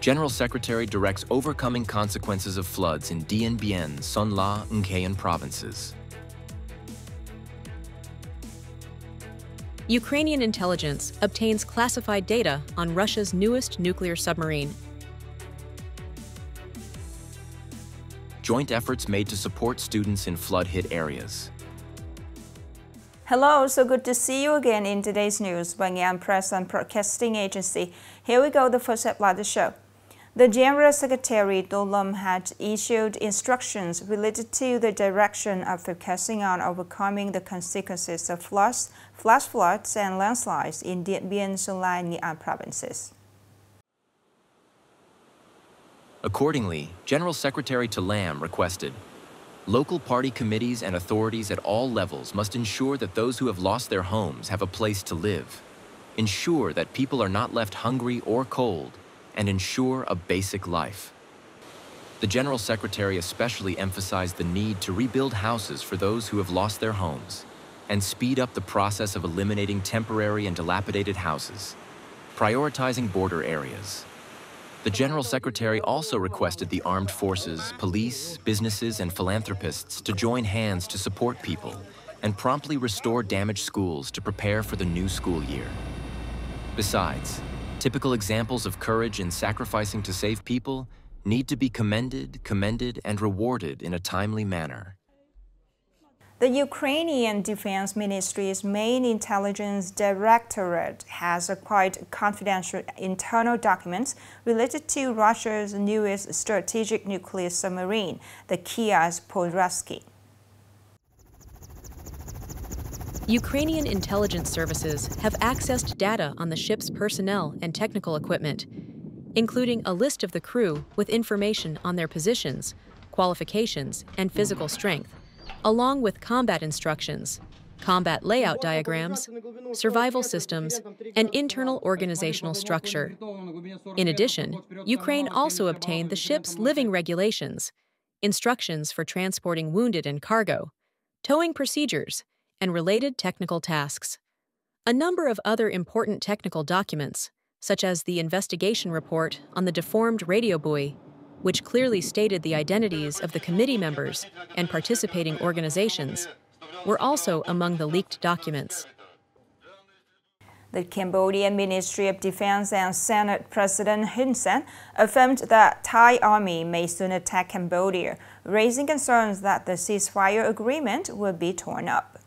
General Secretary directs overcoming consequences of floods in Dien Bien, Son La, Nghệ An provinces. Ukrainian intelligence obtains classified data on Russia's newest nuclear submarine. Joint efforts made to support students in flood-hit areas. Hello, so good to see you again in today's news by Nghe An Press and Broadcasting Agency. Here we go, the first headline of the show. The General Secretary had issued instructions related to the direction of focusing on overcoming the consequences of floods, flash floods, and landslides in Dien Bien, Son La, and Nghệ An provinces. Accordingly, General Secretary Lam requested, local party committees and authorities at all levels must ensure that those who have lost their homes have a place to live, ensure that people are not left hungry or cold, and ensure a basic life. The General Secretary especially emphasized the need to rebuild houses for those who have lost their homes and speed up the process of eliminating temporary and dilapidated houses, prioritizing border areas. The General Secretary also requested the armed forces, police, businesses, and philanthropists to join hands to support people and promptly restore damaged schools to prepare for the new school year. Besides, typical examples of courage in sacrificing to save people need to be commended, and rewarded in a timely manner. The Ukrainian Defense Ministry's main intelligence directorate has acquired confidential internal documents related to Russia's newest strategic nuclear submarine, the Kias Podravsky. Ukrainian intelligence services have accessed data on the ship's personnel and technical equipment, including a list of the crew with information on their positions, qualifications, and physical strength, along with combat instructions, combat layout diagrams, survival systems, and internal organizational structure. In addition, Ukraine also obtained the ship's living regulations, instructions for transporting wounded and cargo, towing procedures, and related technical tasks. A number of other important technical documents, such as the investigation report on the deformed radio buoy, which clearly stated the identities of the committee members and participating organizations, were also among the leaked documents. The Cambodian Ministry of Defense and Senate President Hinh affirmed that Thai army may soon attack Cambodia, raising concerns that the ceasefire agreement will be torn up.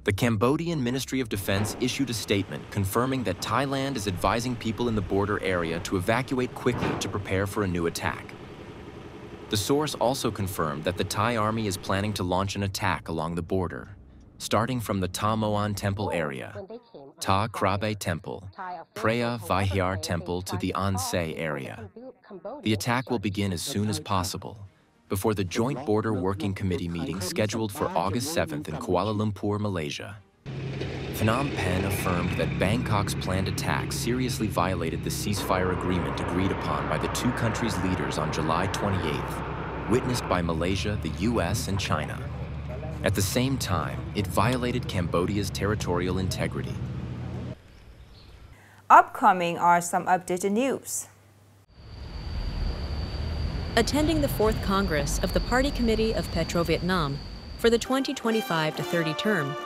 The Cambodian Ministry of Defense issued a statement confirming that Thailand is advising people in the border area to evacuate quickly to prepare for a new attack. The source also confirmed that the Thai army is planning to launch an attack along the border, starting from the Ta Moan Temple area, Ta Krabe Temple, Preah Vihear Temple to the An Se area. The attack will begin as soon as possible, before the Joint Border Working Committee meeting scheduled for August 7th in Kuala Lumpur, Malaysia. Phnom Penh affirmed that Bangkok's planned attack seriously violated the ceasefire agreement agreed upon by the two countries' leaders on July 28th, witnessed by Malaysia, the US, and China. At the same time, it violated Cambodia's territorial integrity. Upcoming are some updated news. Attending the 4th Congress of the Party Committee of Petro-Vietnam for the 2025-30 term,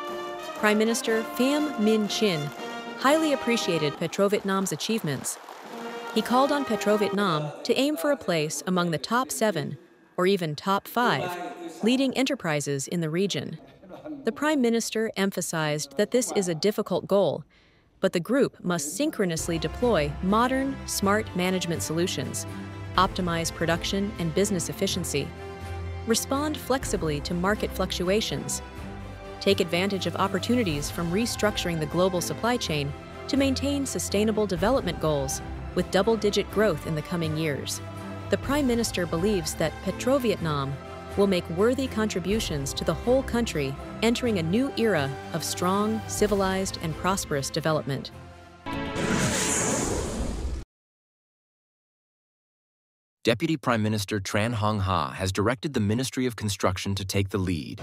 Prime Minister Pham Minh Chinh highly appreciated Petro-Vietnam's achievements. He called on Petro-Vietnam to aim for a place among the top 7 or even top 5 leading enterprises in the region. The Prime Minister emphasized that this is a difficult goal, but the group must synchronously deploy modern, smart management solutions, optimize production and business efficiency, respond flexibly to market fluctuations, take advantage of opportunities from restructuring the global supply chain to maintain sustainable development goals with double-digit growth in the coming years. The Prime Minister believes that Petro-Vietnam will make worthy contributions to the whole country entering a new era of strong, civilized, and prosperous development. Deputy Prime Minister Tran Hong Ha has directed the Ministry of Construction to take the lead,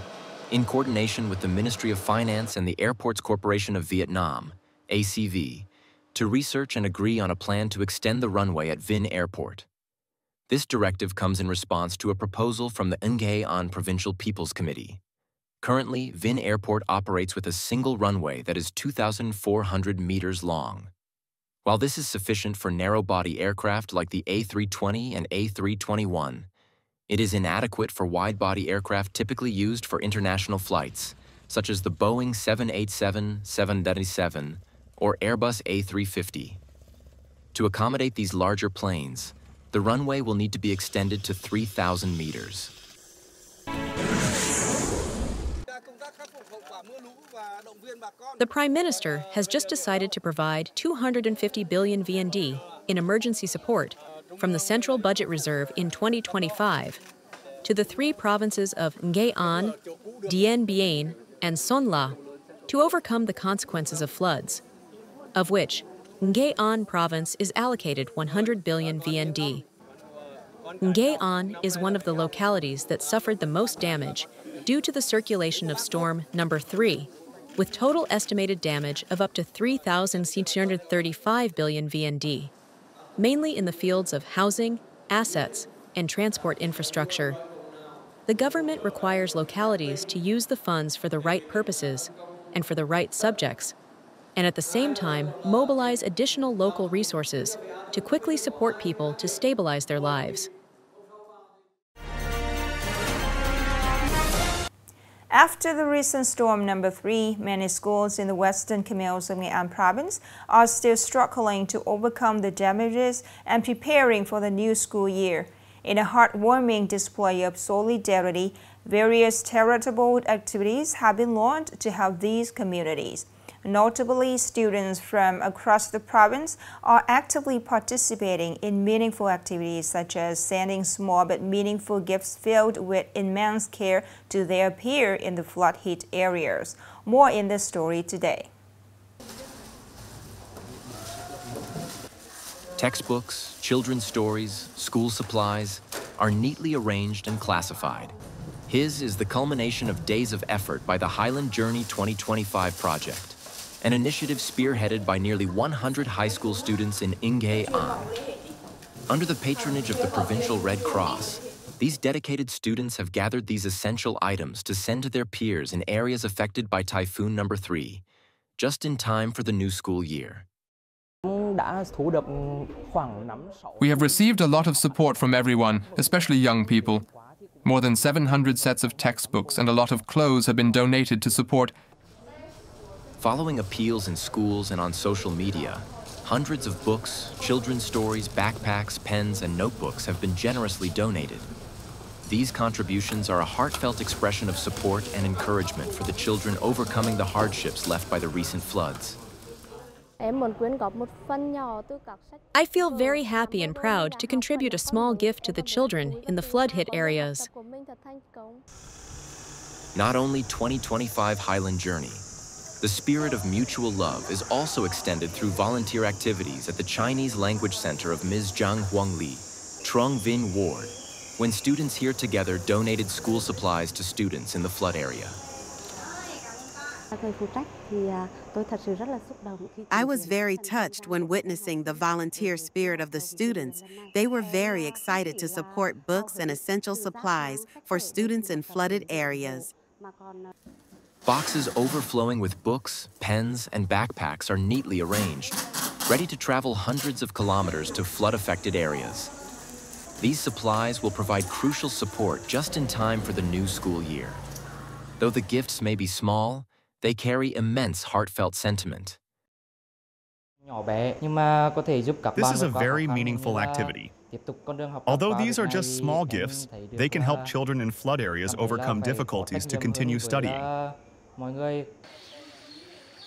in coordination with the Ministry of Finance and the Airports Corporation of Vietnam, ACV, to research and agree on a plan to extend the runway at Vinh Airport. This directive comes in response to a proposal from the Nghe An Provincial People's Committee. Currently, Vinh Airport operates with a single runway that is 2,400 meters long. While this is sufficient for narrow-body aircraft like the A320 and A321, it is inadequate for wide-body aircraft typically used for international flights, such as the Boeing 787-737 or Airbus A350. To accommodate these larger planes, the runway will need to be extended to 3,000 meters. The Prime Minister has just decided to provide 250 billion VND in emergency support from the Central Budget Reserve in 2025 to the three provinces of Nghệ An, Dien Bien, and Son La to overcome the consequences of floods, of which Nghệ An province is allocated 100 billion VND. Nghệ An is one of the localities that suffered the most damage due to the circulation of storm number 3, with total estimated damage of up to 3,635 billion VND, mainly in the fields of housing, assets, and transport infrastructure. The government requires localities to use the funds for the right purposes and for the right subjects, and at the same time mobilize additional local resources to quickly support people to stabilize their lives. After the recent storm number 3, many schools in the western Khmer of Nghệ An province are still struggling to overcome the damages and preparing for the new school year. In a heartwarming display of solidarity, various charitable activities have been launched to help these communities. Notably, students from across the province are actively participating in meaningful activities such as sending small but meaningful gifts filled with immense care to their peers in the flood-hit areas. More in this story today. Textbooks, children's stories, school supplies are neatly arranged and classified. His is the culmination of days of effort by the Highland Journey 2025 project, an initiative spearheaded by nearly 100 high school students in Nghệ An. Under the patronage of the Provincial Red Cross, these dedicated students have gathered these essential items to send to their peers in areas affected by Typhoon number 3, just in time for the new school year. We have received a lot of support from everyone, especially young people. More than 700 sets of textbooks and a lot of clothes have been donated to support. Following appeals in schools and on social media, hundreds of books, children's stories, backpacks, pens, and notebooks have been generously donated. These contributions are a heartfelt expression of support and encouragement for the children overcoming the hardships left by the recent floods. I feel very happy and proud to contribute a small gift to the children in the flood-hit areas. Not only 2025 Highland Journey, the spirit of mutual love is also extended through volunteer activities at the Chinese Language Center of Ms. Zhang Huangli, Truong Vinh Ward, when students here together donated school supplies to students in the flood area. I was very touched when witnessing the volunteer spirit of the students. They were very excited to support books and essential supplies for students in flooded areas. Boxes overflowing with books, pens, and backpacks are neatly arranged, ready to travel hundreds of kilometers to flood-affected areas. These supplies will provide crucial support just in time for the new school year. Though the gifts may be small, they carry immense heartfelt sentiment. This is a very meaningful activity. Although these are just small gifts, they can help children in flood areas overcome difficulties to continue studying.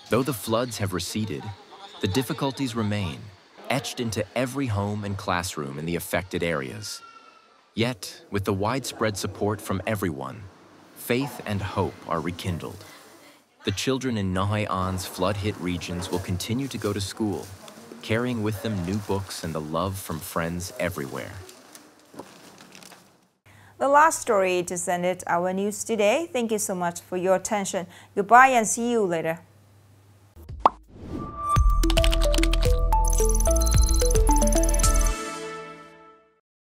Though the floods have receded, the difficulties remain, etched into every home and classroom in the affected areas. Yet, with the widespread support from everyone, faith and hope are rekindled. The children in Nghệ An's flood-hit regions will continue to go to school, carrying with them new books and the love from friends everywhere. The last story just ended our news today. Thank you so much for your attention. Goodbye and see you later.